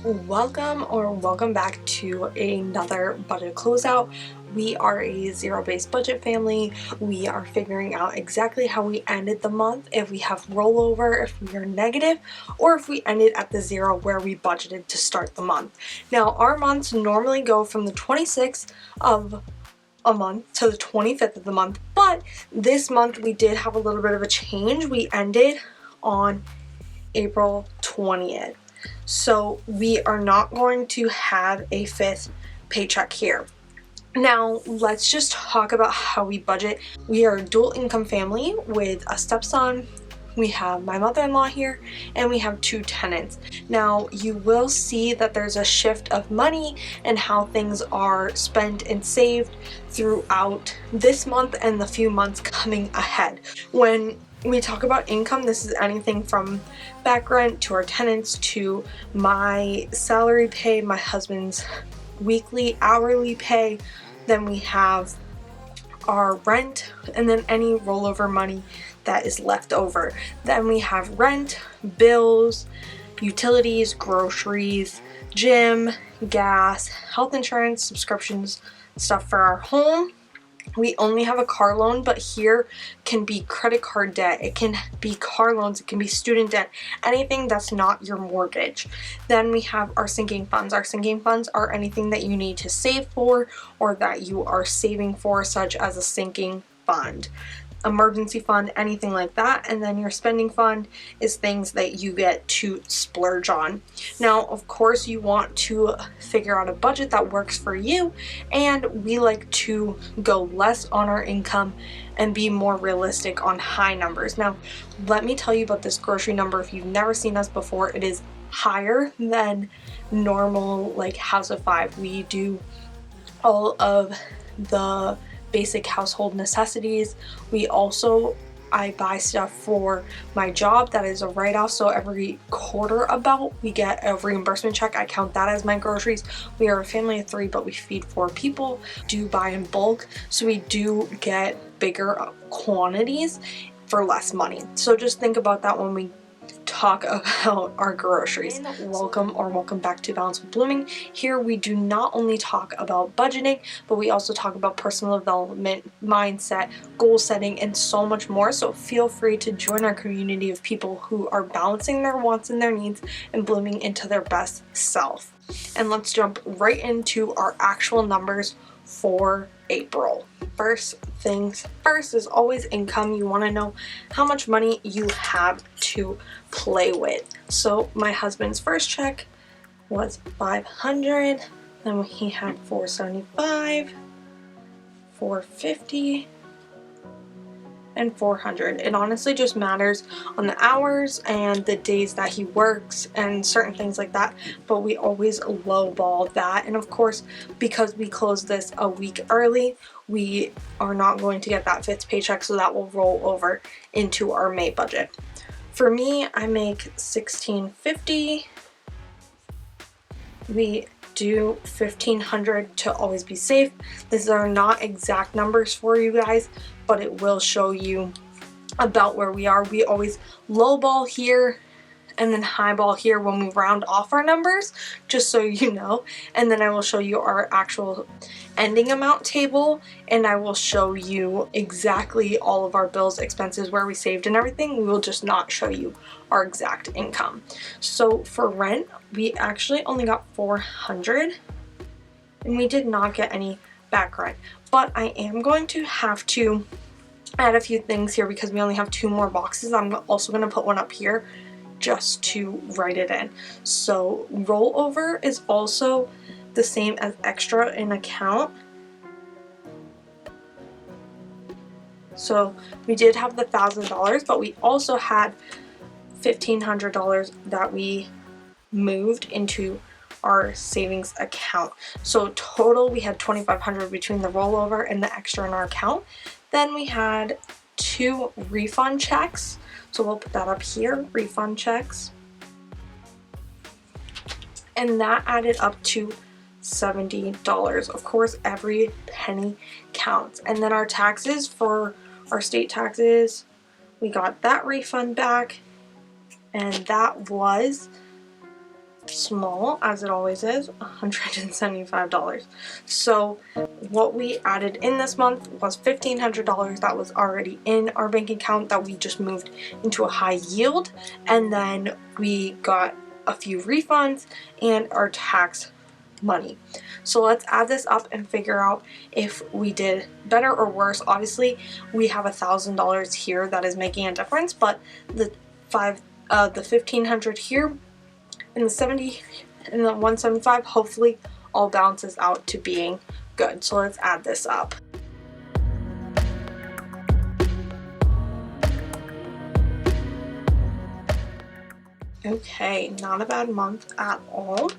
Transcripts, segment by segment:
Welcome back to another budget closeout. We are a zero-based budget family. We are figuring out exactly how we ended the month, if we have rollover, if we are negative, or if we ended at the zero where we budgeted to start the month. Now, our months normally go from the 26th of a month to the 25th of the month, but this month we did have a little bit of a change. We ended on April 20th. So we are not going to have a fifth paycheck here. Now, let's just talk about how we budget. We are a dual income family with a stepson. We have my mother-in-law here, and we have two tenants. Now, you will see that there's a shift of money and how things are spent and saved throughout this month and the few months coming ahead. When we talk about income, this is anything from back rent to our tenants to my salary pay, my husband's weekly, hourly pay. Then we have our rent, and then any rollover money that is left over. Then we have rent, bills, utilities, groceries, gym, gas, health insurance, subscriptions, stuff for our home. We only have a car loan, but here can be credit card debt, it can be car loans, it can be student debt, anything that's not your mortgage. Then we have our sinking funds. Our sinking funds are anything that you need to save for or that you are saving for, such as a sinking fund, emergency fund, anything like that. And then your spending fund is things that you get to splurge on. Now, of course, you want to figure out a budget that works for you, and we like to go less on our income and be more realistic on high numbers. Now, let me tell you about this grocery number. If you've never seen us before, it is higher than normal, like House of Five. We do all of the basic household necessities. I buy stuff for my job that is a write-off, so every quarter about we get a reimbursement check. I count that as my groceries. We are a family of 3, but we feed 4 people. Do buy in bulk, so we do get bigger quantities for less money. So just think about that when we talk about our groceries. Welcome back to Balance with Blooming. Here we do not only talk about budgeting, but we also talk about personal development, mindset, goal setting, and so much more. So feel free to join our community of people who are balancing their wants and their needs and blooming into their best self. And let's jump right into our actual numbers for April. First things first is always income. You want to know how much money you have to play with. So my husband's first check was $500, then he had $475, $450, and $400. It honestly just matters on the hours and the days that he works and certain things like that, but we always lowball that. And of course, because we closed this a week early, we are not going to get that 5th paycheck, so that will roll over into our May budget. For me, I make $1,650. We do $1,500 to always be safe. These are not exact numbers for you guys, but it will show you about where we are. We always lowball here and then highball here when we round off our numbers, just so you know. And then I will show you our actual ending amount table, and I will show you exactly all of our bills, expenses, where we saved and everything. We will just not show you our exact income. So for rent, we actually only got $400, and we did not get any back rent. But I am going to have to add a few things here because we only have 2 more boxes. I'm also going to put one up here just to write it in. So rollover is also the same as extra in account. So we did have the $1,000, but we also had $1,500 that we moved into our savings account. So total we had $2,500 between the rollover and the extra in our account. Then we had 2 refund checks. So we'll put that up here, refund checks. And that added up to $70. Of course, every penny counts. And then our taxes, for our state taxes, we got that refund back, and that was small, as it always is, $175. So what we added in this month was $1,500 that was already in our bank account that we just moved into a high yield, and then we got a few refunds and our tax money. So let's add this up and figure out if we did better or worse. Obviously we have $1,000 here that is making a difference, but the 1,500 here and the 70 and the 175 hopefully all balances out to being good. So let's add this up. Okay, not a bad month at all.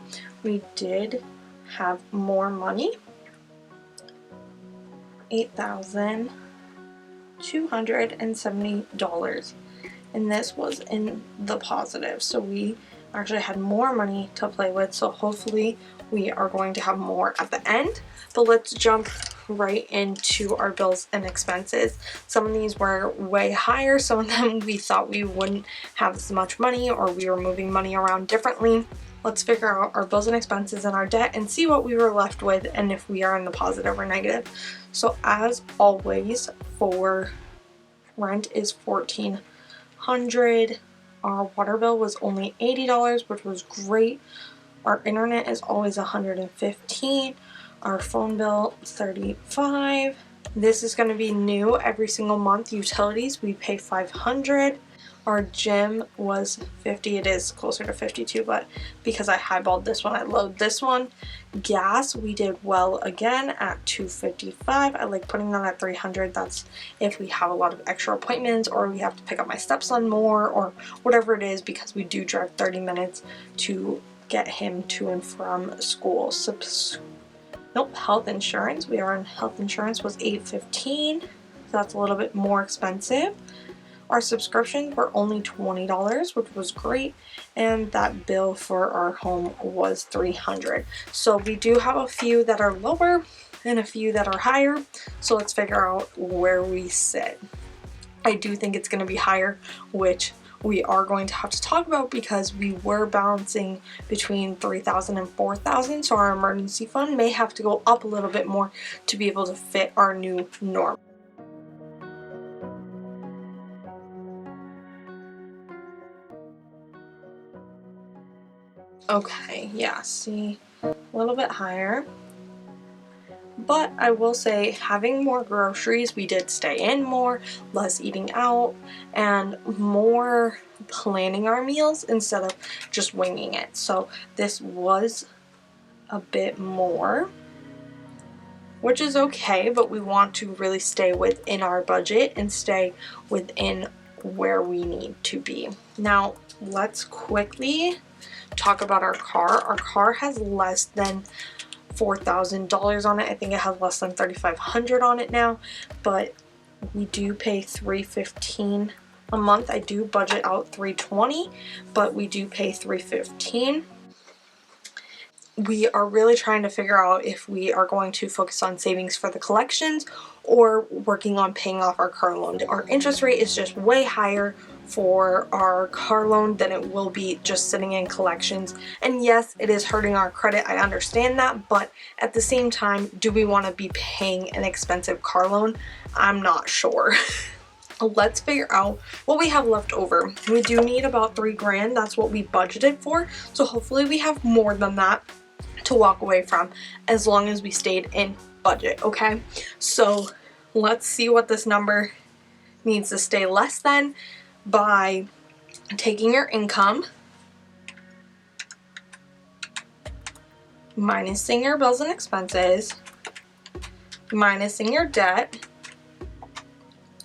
We did have more money, $8,270, and this was in the positive. So we actually had more money to play with, so hopefully we are going to have more at the end. But let's jump right into our bills and expenses. Some of these were way higher, some of them we thought we wouldn't have as much money, or we were moving money around differently. Let's figure out our bills and expenses and our debt and see what we were left with and if we are in the positive or negative. So as always, for rent is $1,400. Our water bill was only $80, which was great. Our internet is always $115. Our phone bill $35. This is going to be new every single month. Utilities, we pay $500. Our gym was $50. It is closer to $52, but because I highballed this one, I load this one. Gas, we did well again at $2.55. I like putting that at $300. That's if we have a lot of extra appointments, or we have to pick up my stepson more, or whatever it is, because we do drive 30 minutes to get him to and from school. Health insurance. We are on health insurance was $8.15. So that's a little bit more expensive. Our subscriptions were only $20, which was great, and that bill for our home was $300. So we do have a few that are lower and a few that are higher. So let's figure out where we sit. I do think it's going to be higher, which we are going to have to talk about because we were balancing between $3,000 and $4,000. So our emergency fund may have to go up a little bit more to be able to fit our new norm. Okay, yeah, see, a little bit higher. But I will say, having more groceries, we did stay in more, less eating out, and more planning our meals instead of just winging it. So this was a bit more, which is okay, but we want to really stay within our budget and stay within where we need to be. Now, let's quickly talk about our car. Our car has less than $4,000 on it. I think it has less than $3,500 on it now, but we do pay $315 a month. I do budget out $320, but we do pay $315. We are really trying to figure out if we are going to focus on savings for the collections or working on paying off our car loan. Our interest rate is just way higher for our car loan than it will be just sitting in collections. And yes, it is hurting our credit. I understand that, but at the same time, do we want to be paying an expensive car loan? I'm not sure. Let's figure out what we have left over. We do need about $3,000. That's what we budgeted for. So hopefully we have more than that to walk away from, as long as we stayed in budget, okay? So let's see what this number needs to stay less than by taking your income, minusing your bills and expenses, minusing your debt.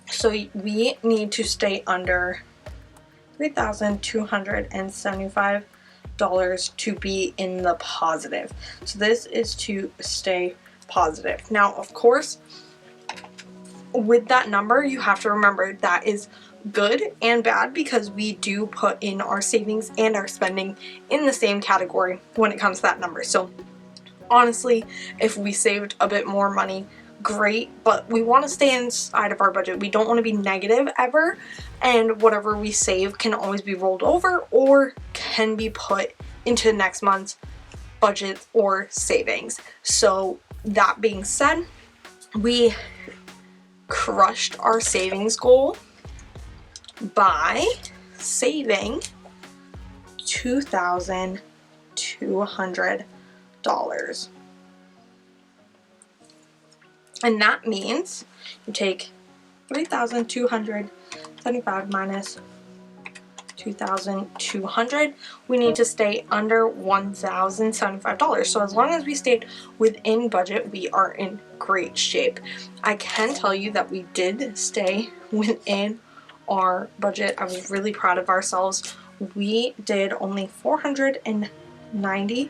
So we need to stay under $3,275 to be in the positive. So this is to stay positive. Now, of course, with that number, you have to remember that is good and bad, because we do put in our savings and our spending in the same category when it comes to that number. So honestly, if we saved a bit more money, great, but we want to stay inside of our budget. We don't want to be negative ever, and whatever we save can always be rolled over or can be put into next month's budget or savings. So that being said, we crushed our savings goal by saving $2,200. And that means you take 3,275 minus 2,200. We need to stay under $1,075. So as long as we stayed within budget, we are in great shape. I can tell you that we did stay within our budget. I was really proud of ourselves. We did only $490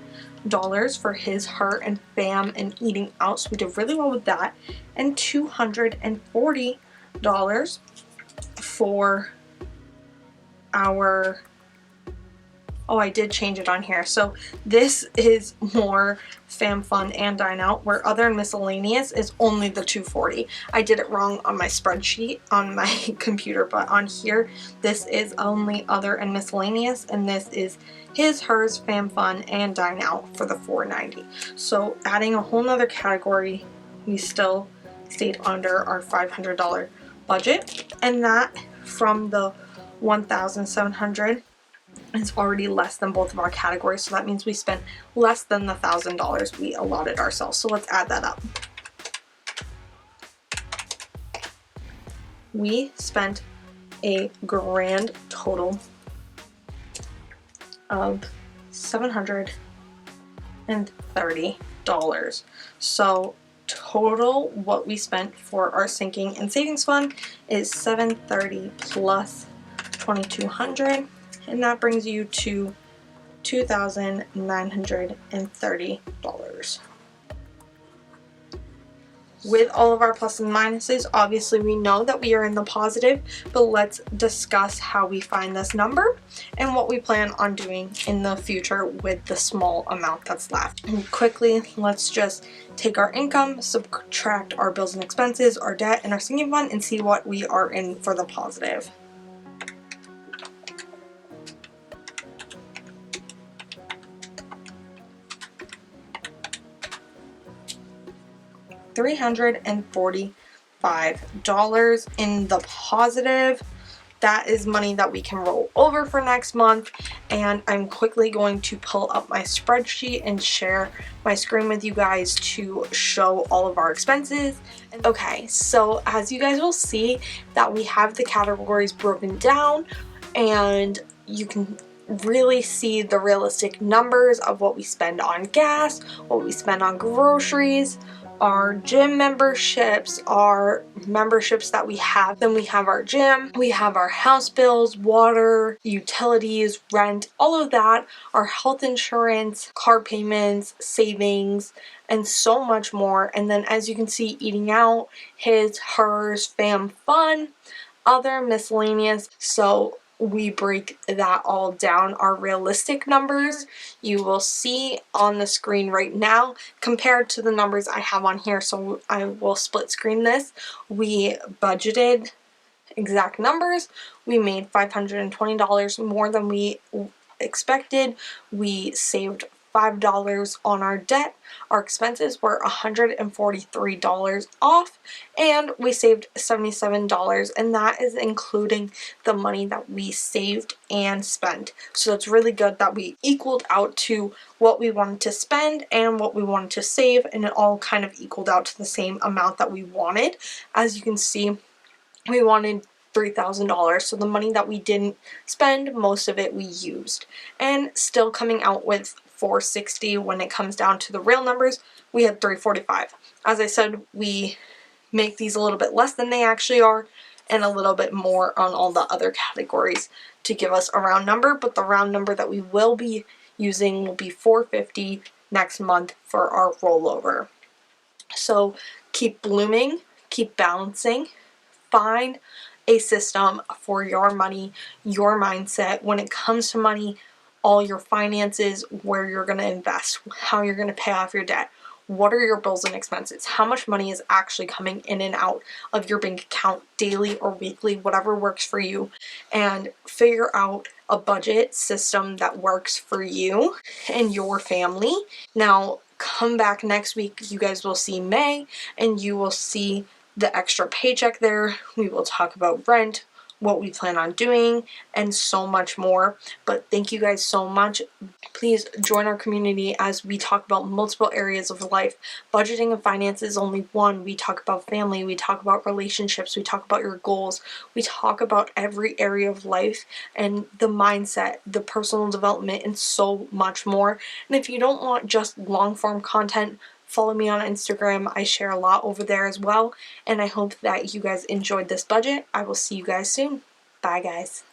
for his, her, and fam and eating out, so we did really well with that, and $240 for our, oh, I did change it on here. So this is more fam fun and dine out, where other and miscellaneous is only the $240. I did it wrong on my spreadsheet on my computer, but on here this is only other and miscellaneous, and this is his, hers, fam fun, and dine out for the $490. So adding a whole nother category, we still stayed under our $500 budget, and that from the $1,700 is already less than both of our categories. So that means we spent less than the $1,000 we allotted ourselves. So let's add that up. We spent a grand total of $730. So total what we spent for our sinking and savings fund is $730 plus $2,200, and that brings you to $2,930. With all of our plus and minuses, obviously we know that we are in the positive, but let's discuss how we find this number and what we plan on doing in the future with the small amount that's left. And quickly, let's just take our income, subtract our bills and expenses, our debt, and our sinking fund, and see what we are in for the positive. $345 in the positive. That is money that we can roll over for next month, and I'm quickly going to pull up my spreadsheet and share my screen with you guys to show all of our expenses. Okay, so as you guys will see that we have the categories broken down, and you can really see the realistic numbers of what we spend on gas, what we spend on groceries, our gym memberships, our memberships that we have. Then we have our gym, we have our house bills, water, utilities, rent, all of that, our health insurance, car payments, savings, and so much more. And then as you can see, eating out, his, hers, fam fun, other miscellaneous. So we break that all down, our realistic numbers you will see on the screen right now compared to the numbers I have on here. So I will split screen this. We budgeted exact numbers. We made $520 more than we expected. We saved $5 on our debt. Our expenses were $143 off, and we saved $77, and that is including the money that we saved and spent. So it's really good that we equaled out to what we wanted to spend and what we wanted to save, and it all kind of equaled out to the same amount that we wanted. As you can see, we wanted $3,000, so the money that we didn't spend, most of it we used, and still coming out with $460 when it comes down to the real numbers. We had $345. As I said, we make these a little bit less than they actually are, and a little bit more on all the other categories to give us a round number, but the round number that we will be using will be $450 next month for our rollover. So keep blooming, keep balancing, find a system for your money, your mindset when it comes to money, all your finances, where you're going to invest, how you're going to pay off your debt, what are your bills and expenses, how much money is actually coming in and out of your bank account daily or weekly, whatever works for you, and figure out a budget system that works for you and your family. Now, come back next week. You guys will see May and you will see the extra paycheck there. We will talk about rent, what we plan on doing, and so much more. But thank you guys so much. Please join our community as we talk about multiple areas of life. Budgeting and finance is only one. We talk about family, we talk about relationships, we talk about your goals, we talk about every area of life and the mindset, the personal development, and so much more. And if you don't want just long form content, follow me on Instagram. I share a lot over there as well. And I hope that you guys enjoyed this budget. I will see you guys soon. Bye, guys.